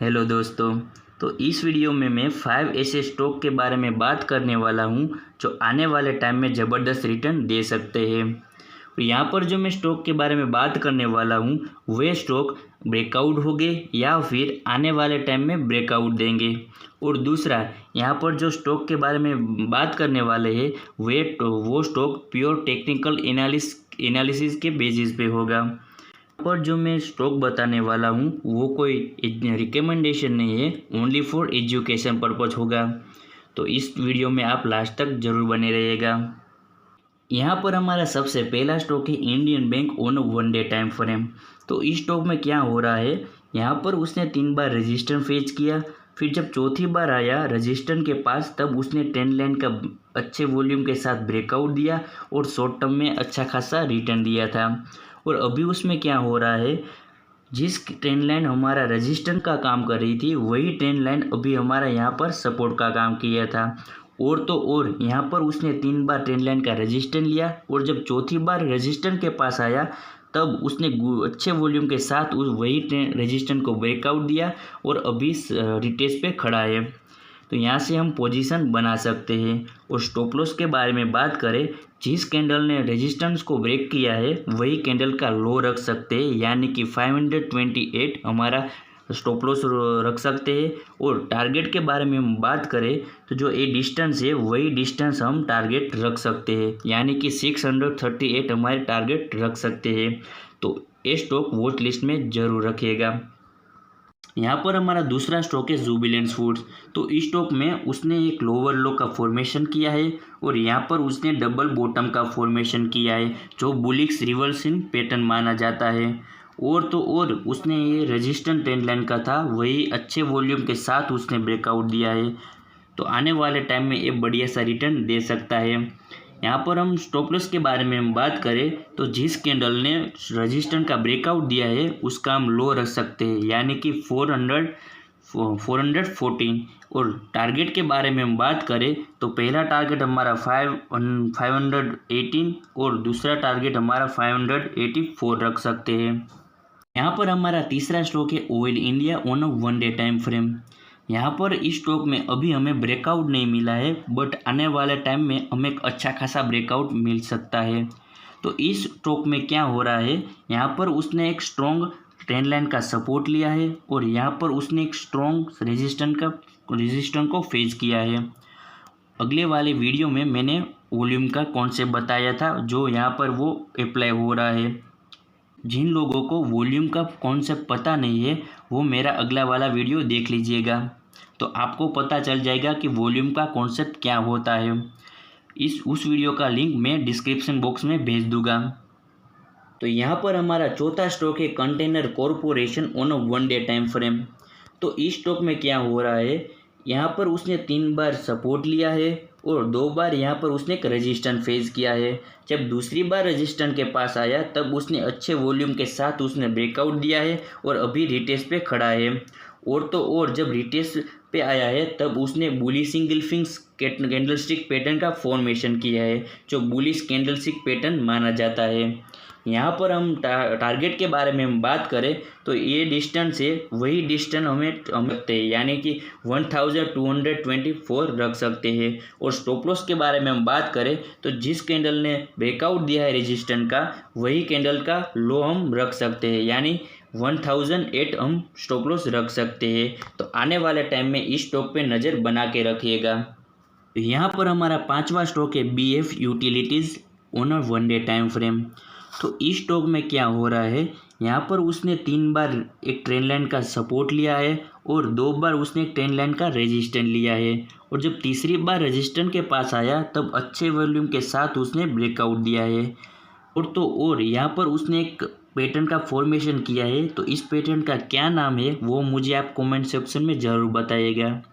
Hello दोस्तों। तो इस वीडियो में मैं 5 ऐसे स्टॉक के बारे में बात करने वाला हूं जो आने वाले टाइम में ज़बरदस्त रिटर्न दे सकते हैं। और यहाँ पर जो मैं स्टॉक के बारे में बात करने वाला हूं वे स्टॉक ब्रेकआउट हो गए या फिर आने वाले टाइम में ब्रेकआउट देंगे। और दूसरा, यहाँ पर जो स्टॉक के बारे में बात करने वाले हैं वो स्टॉक प्योर टेक्निकल एनालिसिस के बेसिस पे होगा। पर जो मैं स्टॉक बताने वाला हूँ वो कोई रिकमेंडेशन नहीं है, ओनली फॉर एजुकेशन पर्पज़ होगा। तो इस वीडियो में आप लास्ट तक ज़रूर बने रहिएगा। यहाँ पर हमारा सबसे पहला स्टॉक है Indian bank on 1 day time frame. तो इस स्टॉक में क्या हो रहा है, यहाँ पर उसने 3 बार रेजिस्टेंस फेच किया, फिर जब चौथी बार आया रेजिस्टेंस के पास तब उसने ट्रेंड लाइन का अच्छे वॉल्यूम के साथ ब्रेकआउट दिया और शॉर्ट टर्म में अच्छा खासा रिटर्न दिया था। और अभी उसमें क्या हो रहा है, जिस ट्रेंड लाइन हमारा रेजिस्टेंस का काम कर रही थी वही ट्रेंड लाइन अभी हमारा यहाँ पर सपोर्ट का काम किया था। और तो और यहाँ पर उसने 3 बार ट्रेंड लाइन का रेजिस्टेंस लिया और जब चौथी बार रेजिस्टेंस के पास आया तब उसने अच्छे वॉल्यूम के साथ उस वही रेजिस्टेंस को ब्रेकआउट दिया और अभी रिटेस्ट पे खड़ा है। तो यहाँ से हम पोजीशन बना सकते हैं। और स्टॉप लॉस के बारे में बात करें, जिस कैंडल ने रेजिस्टेंस को ब्रेक किया है वही कैंडल का लो रख सकते हैं, यानी कि 528 हमारा स्टॉप लॉस रख सकते हैं। और टारगेट के बारे में हम बात करें तो जो ये डिस्टेंस है वही डिस्टेंस हम टारगेट रख सकते हैं, यानी कि 638 हमारे टारगेट रख सकते हैं। तो ये स्टॉक वॉच लिस्ट में ज़रूर रखिएगा। यहाँ पर हमारा दूसरा स्टॉक है जुबिलेंट फूड्स। तो इस स्टॉक में उसने एक लोअर लो का फॉर्मेशन किया है और यहाँ पर उसने डबल बॉटम का फॉर्मेशन किया है जो बुलिश रिवर्सिंग पैटर्न माना जाता है। और तो और उसने ये रेजिस्टेंट ट्रेंड लाइन का था वही अच्छे वॉल्यूम के साथ उसने ब्रेकआउट दिया है। तो आने वाले टाइम में ये बढ़िया सा रिटर्न दे सकता है। यहाँ पर हम स्टॉप लॉस के बारे में हम बात करें तो जिस कैंडल ने रेजिस्टेंस का ब्रेकआउट दिया है उसका हम लो रख सकते हैं, यानी कि 414। और टारगेट के बारे में हम बात करें तो पहला टारगेट हमारा 518 और दूसरा टारगेट हमारा 584 रख सकते हैं। यहाँ पर हमारा तीसरा स्टॉक है oil India on 1 day time frame. यहाँ पर इस स्टॉक में अभी हमें ब्रेकआउट नहीं मिला है, बट आने वाले टाइम में हमें एक अच्छा खासा ब्रेकआउट मिल सकता है। तो इस स्टॉक में क्या हो रहा है, यहाँ पर उसने एक स्ट्रॉन्ग ट्रेंड लाइन का सपोर्ट लिया है और यहाँ पर उसने एक स्ट्रॉन्ग रेजिस्टेंस को फेस किया है। अगले वाले वीडियो में मैंने वॉल्यूम का कॉन्सेप्ट बताया था जो यहाँ पर वो अप्लाई हो रहा है। जिन लोगों को वॉल्यूम का कॉन्सेप्ट पता नहीं है वो मेरा अगला वाला वीडियो देख लीजिएगा, तो आपको पता चल जाएगा कि वॉल्यूम का कॉन्सेप्ट क्या होता है। उस वीडियो का लिंक मैं डिस्क्रिप्शन बॉक्स में भेज दूंगा। तो यहाँ पर हमारा चौथा स्टॉक है container corporation on 1 day time frame. तो इस स्टॉक में क्या हो रहा है, यहाँ पर उसने 3 बार सपोर्ट लिया है और 2 बार यहाँ पर उसने एक रेजिस्टेंस फेस किया है। जब दूसरी बार रेजिस्टेंस के पास आया तब उसने अच्छे वॉल्यूम के साथ उसने ब्रेकआउट दिया है और अभी रिटेस्ट पे खड़ा है। और तो और जब रिटेस्ट पे आया है तब उसने बुलिश इंगल्फिंग कैंडलस्टिक पैटर्न का फॉर्मेशन किया है जो बुलिश कैंडलस्टिक पैटर्न माना जाता है। यहाँ पर हम टारगेट के बारे में हम बात करें तो ये डिस्टेंस है वही डिस्टेंस हमें रखते हैं, यानी कि 1224 रख सकते हैं। और स्टॉप लॉस के बारे में हम बात करें तो जिस कैंडल ने ब्रेकआउट दिया है रेजिस्टेंस का वही कैंडल का लो हम रख सकते हैं, यानी 1008 हम स्टॉप लॉस रख सकते हैं। तो आने वाले टाइम में इस स्टॉक पे नज़र बना के रखिएगा। तो यहाँ पर हमारा पांचवा स्टॉक है BF utilities on 1 day time frame. तो इस स्टॉक में क्या हो रहा है, यहाँ पर उसने 3 बार एक ट्रेंड लाइन का सपोर्ट लिया है और 2 बार उसने एक ट्रेंड लाइन का रेजिस्टेंस लिया है। और जब तीसरी बार रेजिस्टेंस के पास आया तब अच्छे वॉल्यूम के साथ उसने ब्रेकआउट दिया है। और तो और यहाँ पर उसने एक पैटर्न का फॉर्मेशन किया है। तो इस पैटर्न का क्या नाम है वो मुझे आप कमेंट सेक्शन में ज़रूर बताइएगा।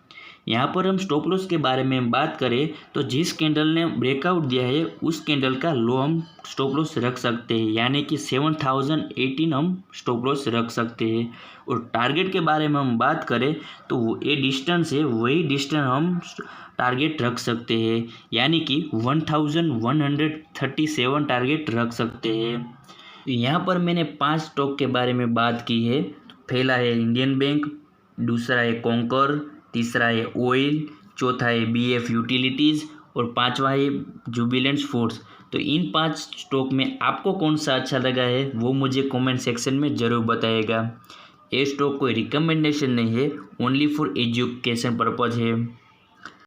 यहाँ पर हम स्टॉप लॉस के बारे में बात करें तो जिस कैंडल ने ब्रेकआउट दिया है उस कैंडल का लो हम स्टॉप लॉस रख सकते हैं, यानी कि 7018 हम स्टॉप लॉस रख सकते हैं। और टारगेट के बारे में हम बात करें तो ये डिस्टेंस है वही डिस्टेंस हम टारगेट रख सकते हैं, यानी कि 1137 टारगेट रख सकते हैं। यहाँ पर मैंने 5 स्टॉक के बारे में बात की है। पहला है इंडियन बैंक, दूसरा है कॉन्कर, तीसरा है ऑयल, चौथा है BF यूटिलिटीज़ और पांचवा है जुबिलेंट फूड्स। तो इन 5 स्टॉक में आपको कौन सा अच्छा लगा है वो मुझे कमेंट सेक्शन में ज़रूर बताइएगा। ये स्टॉक कोई रिकमेंडेशन नहीं है, ओनली फॉर एजुकेशन पर्पज़ है।